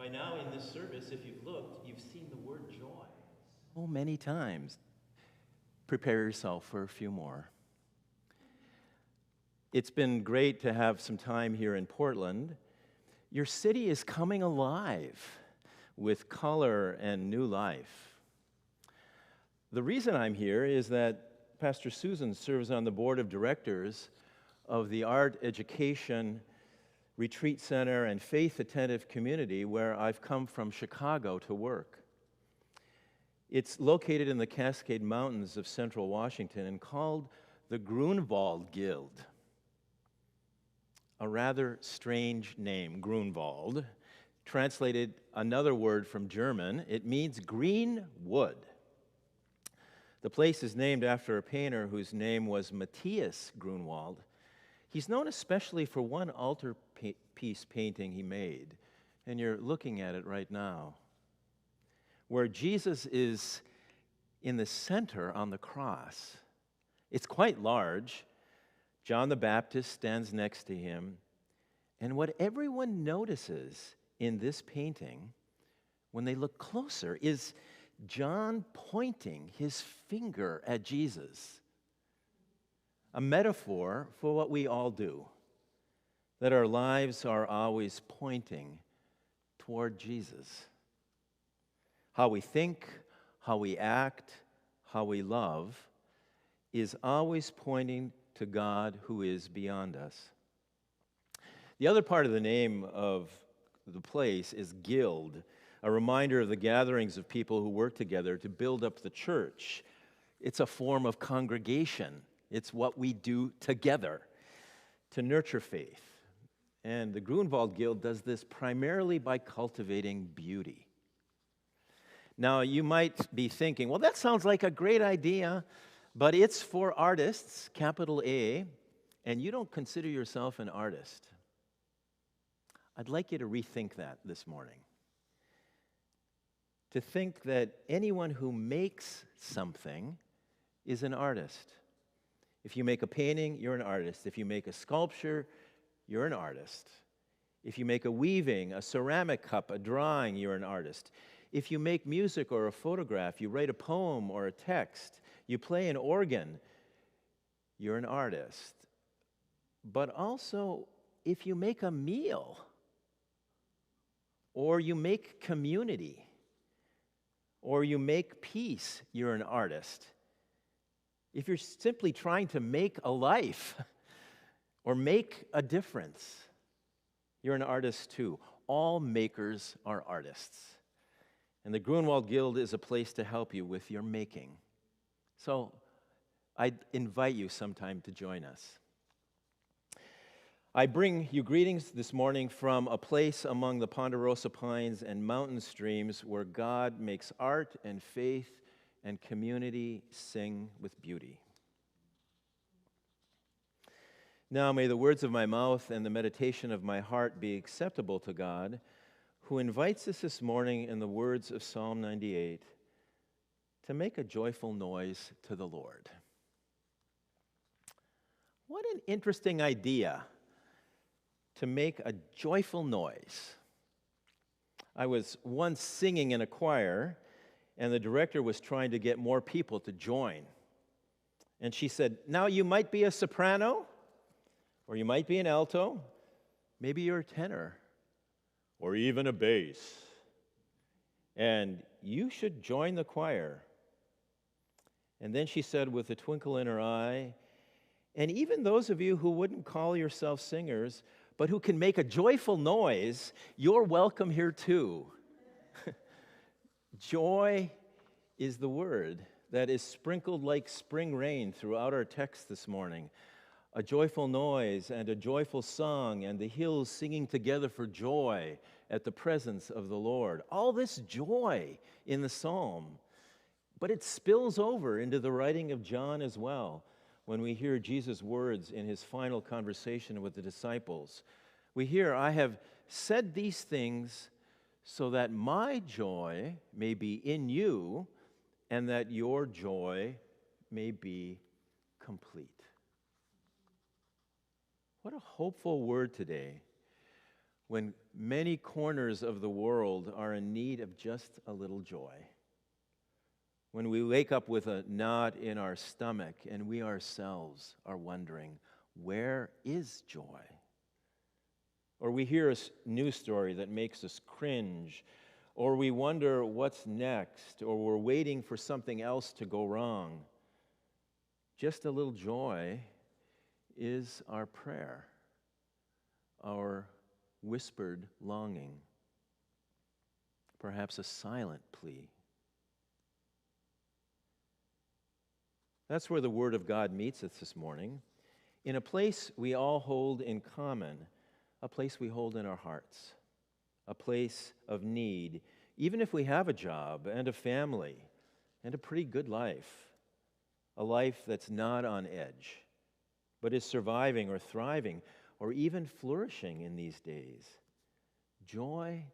By now in this service, if you've looked, you've seen the word joy so many times. Prepare yourself for a few more. It's been great to have some time here in Portland. Your city is coming alive with color and new life. The reason I'm here is that Pastor Susan serves on the board of directors of the Art Education Retreat Center and Faith Attentive Community, where I've come from Chicago to work. It's located in the Cascade Mountains of central Washington and called the Grunwald Guild. A rather strange name, Grunwald. Translated another word from German, it means green wood. The place is named after a painter whose name was Matthias Grunwald. He's known especially for one altarpiece painting he made, and you're looking at it right now, where Jesus is in the center on the cross. It's quite large. John the Baptist stands next to him, and what everyone notices in this painting, when they look closer, is John pointing his finger at Jesus. A metaphor for what we all do, that our lives are always pointing toward Jesus. How we think, how we act, how we love is always pointing to God who is beyond us. The other part of the name of the place is guild, a reminder of the gatherings of people who work together to build up the church. It's a form of congregation. It's what we do together to nurture faith. And the Grunwald Guild does this primarily by cultivating beauty. Now, you might be thinking, well, that sounds like a great idea, but it's for artists, capital A, and you don't consider yourself an artist. I'd like you to rethink that this morning. To think that anyone who makes something is an artist. If you make a painting, you're an artist. If you make a sculpture, you're an artist. If you make a weaving, a ceramic cup, a drawing, you're an artist. If you make music or a photograph, you write a poem or a text, you play an organ, you're an artist. But also, if you make a meal, or you make community, or you make peace, you're an artist. If you're simply trying to make a life or make a difference, you're an artist too. All makers are artists. And the Grunwald Guild is a place to help you with your making. So I invite you sometime to join us. I bring you greetings this morning from a place among the Ponderosa Pines and mountain streams where God makes art and faith and community sing with beauty. Now may the words of my mouth and the meditation of my heart be acceptable to God, who invites us this morning in the words of Psalm 98 to make a joyful noise to the Lord. What an interesting idea, to make a joyful noise. I was once singing in a choir, and the director was trying to get more people to join. And she said, now you might be a soprano, or you might be an alto, maybe you're a tenor, or even a bass. And you should join the choir. And then she said with a twinkle in her eye, and even those of you who wouldn't call yourself singers, but who can make a joyful noise, you're welcome here too. Joy is the word that is sprinkled like spring rain throughout our text this morning. A joyful noise and a joyful song and the hills singing together for joy at the presence of the Lord. All this joy in the psalm, but it spills over into the writing of John as well. When we hear Jesus' words in his final conversation with the disciples, we hear, I have said these things so that my joy may be in you and that your joy may be complete. What a hopeful word today. when many corners of the world are in need of just a little joy. When we wake up with a knot in our stomach and we ourselves are wondering, where is joy? Or we hear a news story that makes us cringe, or we wonder what's next, or we're waiting for something else to go wrong. Just a little joy is our prayer, our whispered longing, perhaps a silent plea. That's where the Word of God meets us this morning, in a place we all hold in common, a place we hold in our hearts, a place of need, even if we have a job and a family and a pretty good life, a life that's not on edge, but is surviving or thriving or even flourishing in these days. Joy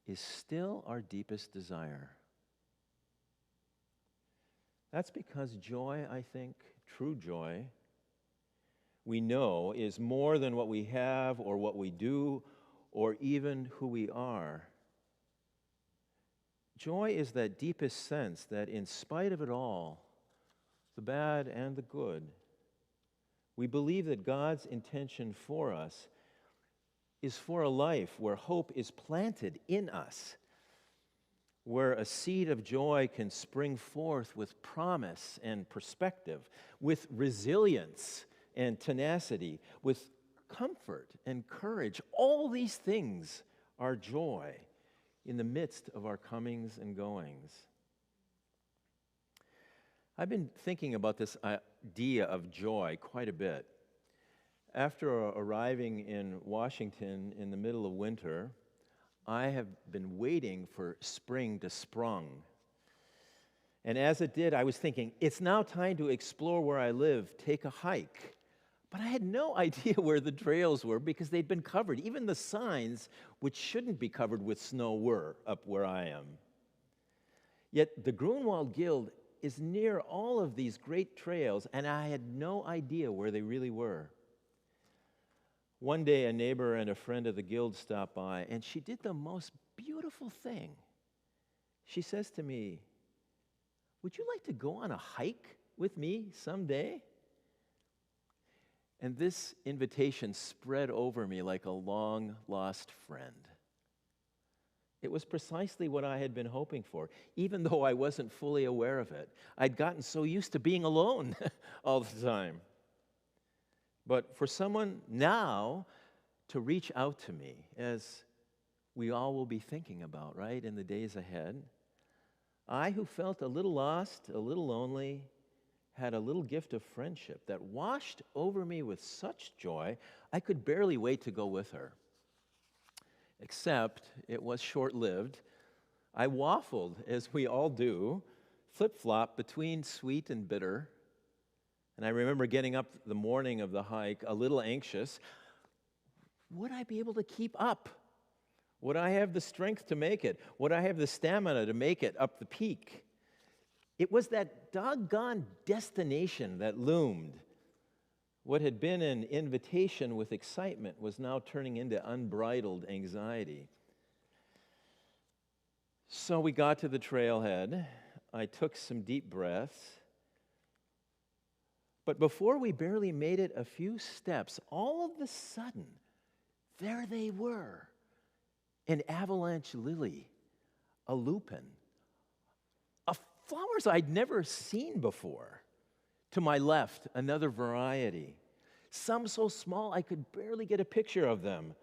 is still our deepest desire. That's because joy, I think, true joy, we know is more than what we have or what we do or even who we are. Joy is that deepest sense that in spite of it all, the bad and the good, we believe that God's intention for us is for a life where hope is planted in us, where a seed of joy can spring forth with promise and perspective, with resilience and tenacity, with comfort and courage. All these things are joy in the midst of our comings and goings. I've been thinking about this idea of joy quite a bit. After arriving in Washington in the middle of winter, I have been waiting for spring to sprung. And as it did, I was thinking, it's now time to explore where I live, take a hike. But I had no idea where the trails were because they'd been covered. Even the signs, which shouldn't be covered with snow, were up where I am. Yet the Grunwald Guild is near all of these great trails, and I had no idea where they really were. One day, a neighbor and a friend of the guild stopped by, and she did the most beautiful thing. She says to me, "Would you like to go on a hike with me someday?" And this invitation spread over me like a long-lost friend. It was precisely what I had been hoping for, even though I wasn't fully aware of it. I'd gotten so used to being alone all the time. But for someone now to reach out to me, as we all will be thinking about, right, in the days ahead, I, who felt a little lost, a little lonely, had a little gift of friendship that washed over me with such joy, I could barely wait to go with her. Except it was short-lived. I waffled, as we all do, flip-flop between sweet and bitter. And I remember getting up the morning of the hike a little anxious. Would I be able to keep up? Would I have the strength to make it? Would I have the stamina to make it up the peak? It was that doggone destination that loomed. What had been an invitation with excitement was now turning into unbridled anxiety. So we got to the trailhead. I took some deep breaths. But before we barely made it a few steps, all of a sudden, there they were. An avalanche lily, a lupin, flowers I'd never seen before. To my left, another variety. Some so small I could barely get a picture of them.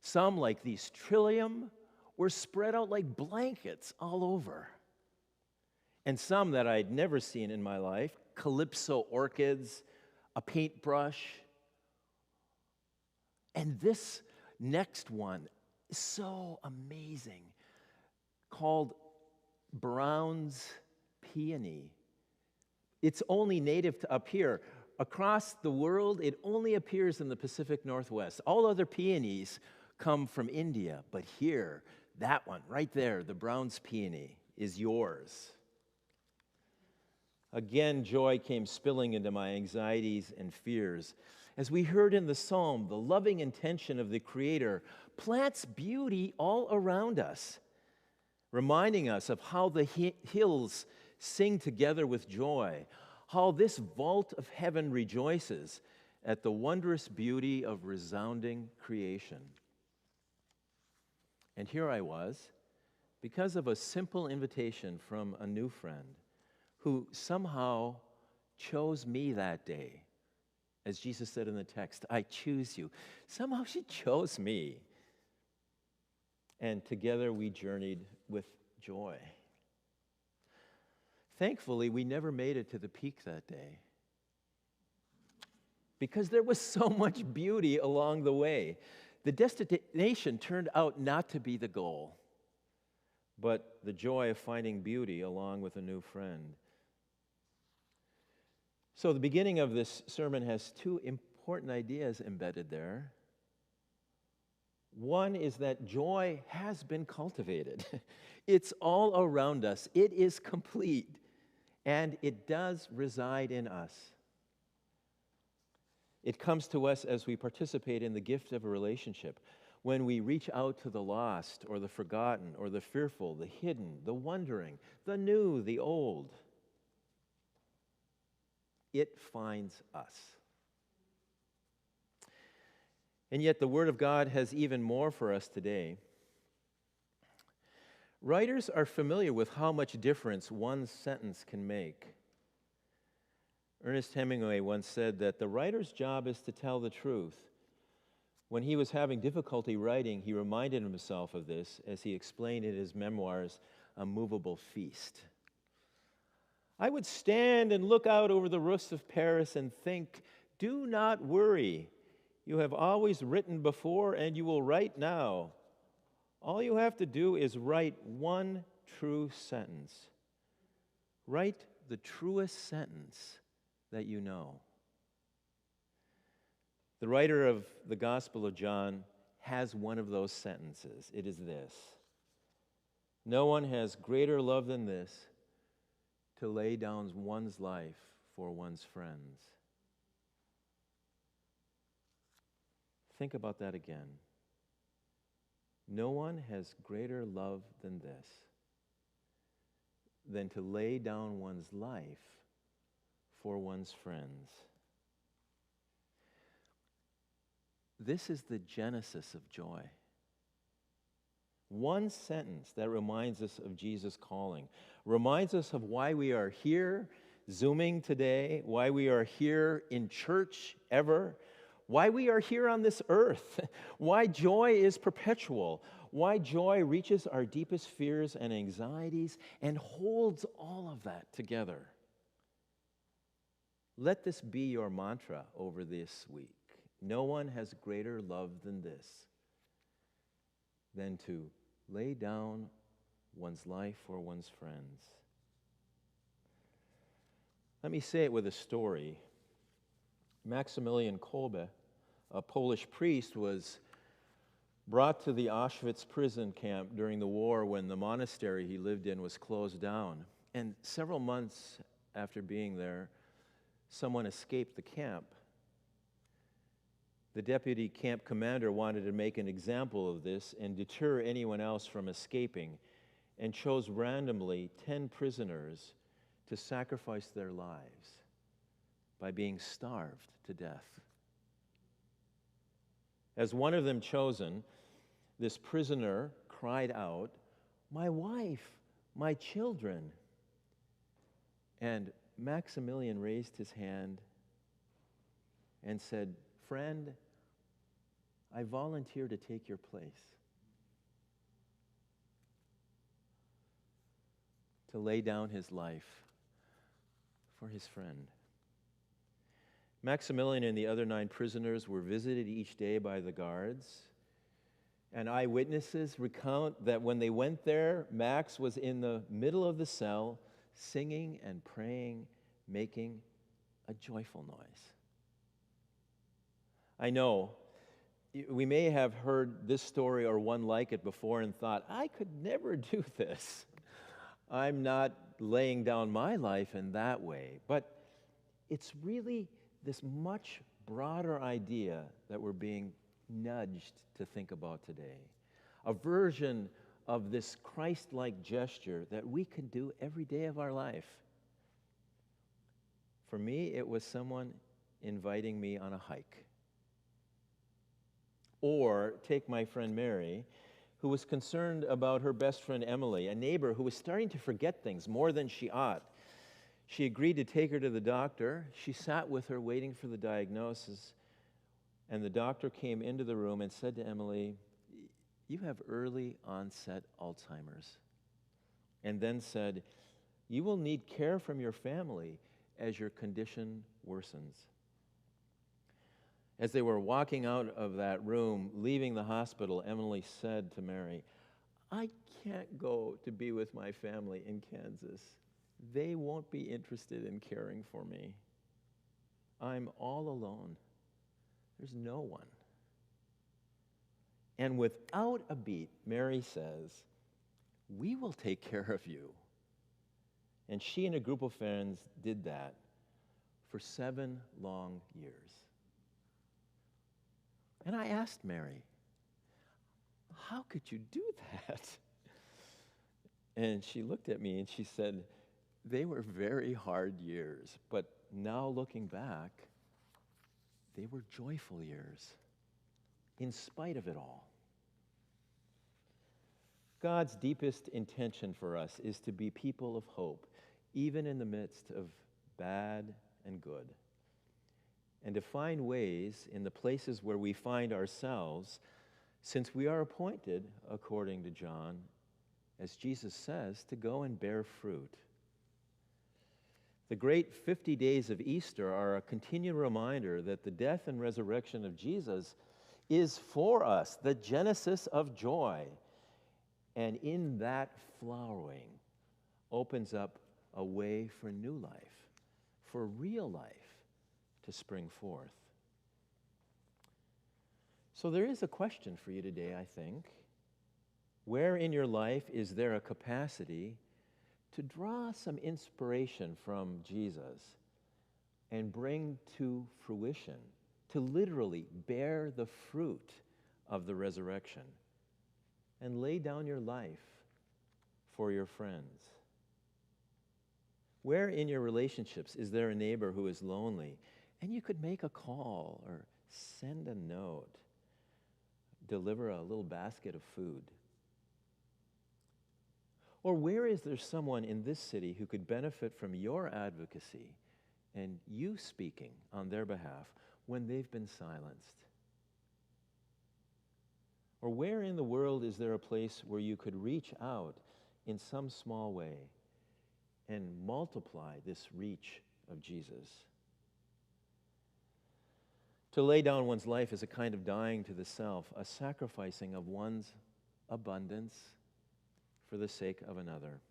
Some, like these trillium, were spread out like blankets all over. And some that I'd never seen in my life, calypso orchids, a paintbrush. And this next one is so amazing, called Brown's peony. It's only native to up here. Across the world, it only appears in the Pacific Northwest. All other peonies come from India, but here, that one right there, the Brown's peony, is yours. Again, joy came spilling into my anxieties and fears. As we heard in the psalm, the loving intention of the Creator plants beauty all around us, reminding us of how the hills sing together with joy, how this vault of heaven rejoices at the wondrous beauty of resounding creation. And here I was, because of a simple invitation from a new friend who somehow chose me that day. As Jesus said in the text, I choose you. Somehow she chose me. And together we journeyed with joy. Thankfully, we never made it to the peak that day, because there was so much beauty along the way. The destination turned out not to be the goal, but the joy of finding beauty along with a new friend. So the beginning of this sermon has two important ideas embedded there. One is that joy has been cultivated. It's all around us. It is complete, and it does reside in us. It comes to us as we participate in the gift of a relationship, when we reach out to the lost or the forgotten or the fearful, the hidden, the wondering, the new, the old. It finds us. And yet the Word of God has even more for us today. Writers are familiar with how much difference one sentence can make. Ernest Hemingway once said that the writer's job is to tell the truth. When he was having difficulty writing, he reminded himself of this as he explained in his memoirs, A Movable Feast. I would stand and look out over the roofs of Paris and think, do not worry. You have always written before and you will write now. All you have to do is write one true sentence. Write the truest sentence that you know. The writer of the Gospel of John has one of those sentences. It is this: no one has greater love than this, to lay down one's life for one's friends. Think about that again. No one has greater love than this, than to lay down one's life for one's friends. This is the genesis of joy. One sentence that reminds us of Jesus' calling, reminds us of why we are here Zooming today, why we are here in church ever, why we are here on this earth, why joy is perpetual, why joy reaches our deepest fears and anxieties and holds all of that together. Let this be your mantra over this week. No one has greater love than this, than to lay down one's life for one's friends. Let me say it with a story. Maximilian Kolbe, a Polish priest, was brought to the Auschwitz prison camp during the war when the monastery he lived in was closed down. And several months after being there, someone escaped the camp. The deputy camp commander wanted to make an example of this and deter anyone else from escaping, and chose randomly 10 prisoners to sacrifice their lives by being starved to death. As one of them chosen, this prisoner cried out, "My wife, my children." And Maximilian raised his hand and said, "Friend, I volunteer to take your place, to lay down his life for his friend." Maximilian and the other 9 prisoners were visited each day by the guards, and eyewitnesses recount that when they went there, Max was in the middle of the cell, singing and praying, making a joyful noise. I know we may have heard this story or one like it before and thought, I could never do this. I'm not laying down my life in that way, but it's really this much broader idea that we're being nudged to think about today. A version of this Christ-like gesture that we can do every day of our life. For me, it was someone inviting me on a hike. Or take my friend Mary, who was concerned about her best friend Emily, a neighbor who was starting to forget things more than she ought. She agreed to take her to the doctor. She sat with her waiting for the diagnosis, and the doctor came into the room and said to Emily, "You have early onset Alzheimer's." And then said, "You will need care from your family as your condition worsens." As they were walking out of that room, leaving the hospital, Emily said to Mary, "I can't go to be with my family in Kansas. They won't be interested in caring for me. I'm all alone. There's no one." And without a beat, Mary says, "We will take care of you." And she and a group of friends did that for 7 long years. And I asked Mary, "How could you do that?" And she looked at me and she said, "They were very hard years, but now looking back, they were joyful years, in spite of it all." God's deepest intention for us is to be people of hope, even in the midst of bad and good, and to find ways in the places where we find ourselves, since we are appointed, according to John, as Jesus says, to go and bear fruit. The great 50 days of Easter are a continual reminder that the death and resurrection of Jesus is for us the genesis of joy. And in that flowering opens up a way for new life, for real life to spring forth. So there is a question for you today, I think. Where in your life is there a capacity to draw some inspiration from Jesus and bring to fruition, to literally bear the fruit of the resurrection and lay down your life for your friends? Where in your relationships is there a neighbor who is lonely and you could make a call or send a note, deliver a little basket of food? Or where is there someone in this city who could benefit from your advocacy and you speaking on their behalf when they've been silenced? Or where in the world is there a place where you could reach out in some small way and multiply this reach of Jesus? To lay down one's life is a kind of dying to the self, a sacrificing of one's abundance for the sake of another.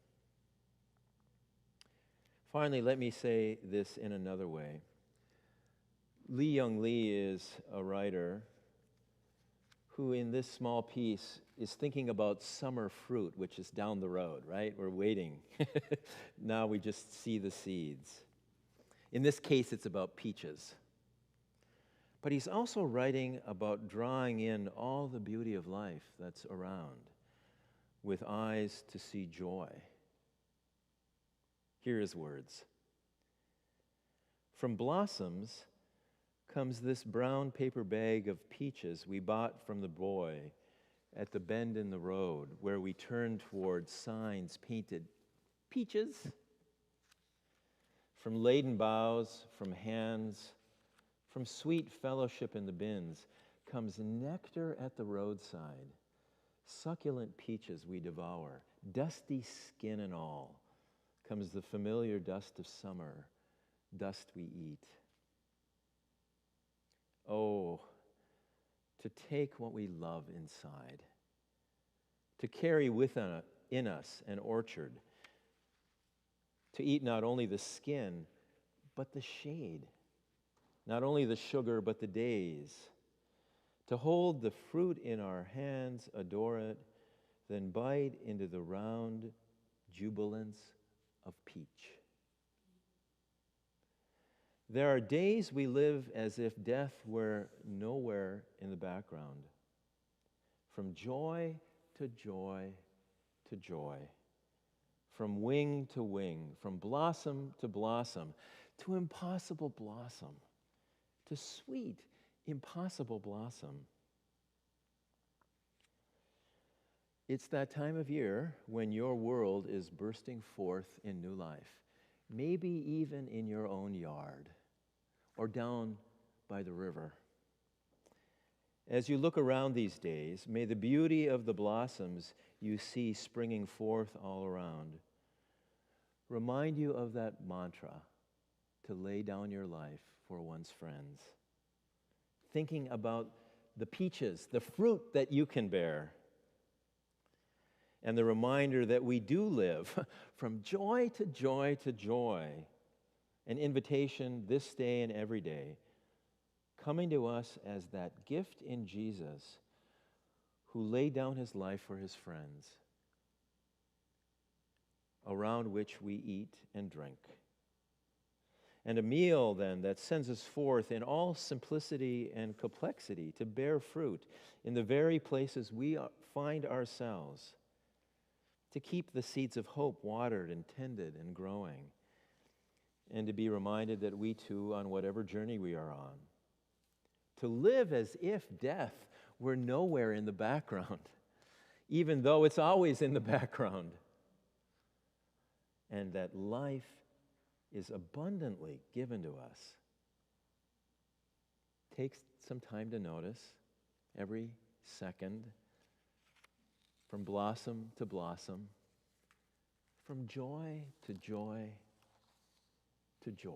Finally, let me say this in another way. Lee Young Lee is a writer who in this small piece is thinking about summer fruit, which is down the road, right? We're waiting. Now we just see the seeds. In this case, it's about peaches. But he's also writing about drawing in all the beauty of life that's around with eyes to see joy. Here are his words. "From blossoms comes this brown paper bag of peaches we bought from the boy at the bend in the road where we turned toward signs painted peaches. From laden boughs, from hands, from sweet fellowship in the bins comes nectar at the roadside. Succulent peaches we devour, dusty skin and all, comes the familiar dust of summer, dust we eat. Oh, to take what we love inside, to carry in us an orchard, to eat not only the skin, but the shade, not only the sugar, but the days, to hold the fruit in our hands, adore it, then bite into the round jubilance of peach. There are days we live as if death were nowhere in the background. From joy to joy to joy. From wing to wing. From blossom to blossom. To impossible blossom. To sweet, impossible blossom. It's that time of year when your world is bursting forth in new life. Maybe even in your own yard or down by the river. As you look around these days, may the beauty of the blossoms you see springing forth all around remind you of that mantra to lay down your life for one's friends. Thinking about the peaches, the fruit that you can bear, and the reminder that we do live from joy to joy to joy, an invitation this day and every day, coming to us as that gift in Jesus who laid down his life for his friends, around which we eat and drink. And a meal, then, that sends us forth in all simplicity and complexity to bear fruit in the very places we find ourselves, to keep the seeds of hope watered and tended and growing, and to be reminded that we too, on whatever journey we are on, to live as if death were nowhere in the background, even though it's always in the background, and that life is abundantly given to us. Take some time to notice every second, from blossom to blossom, from joy to joy to joy.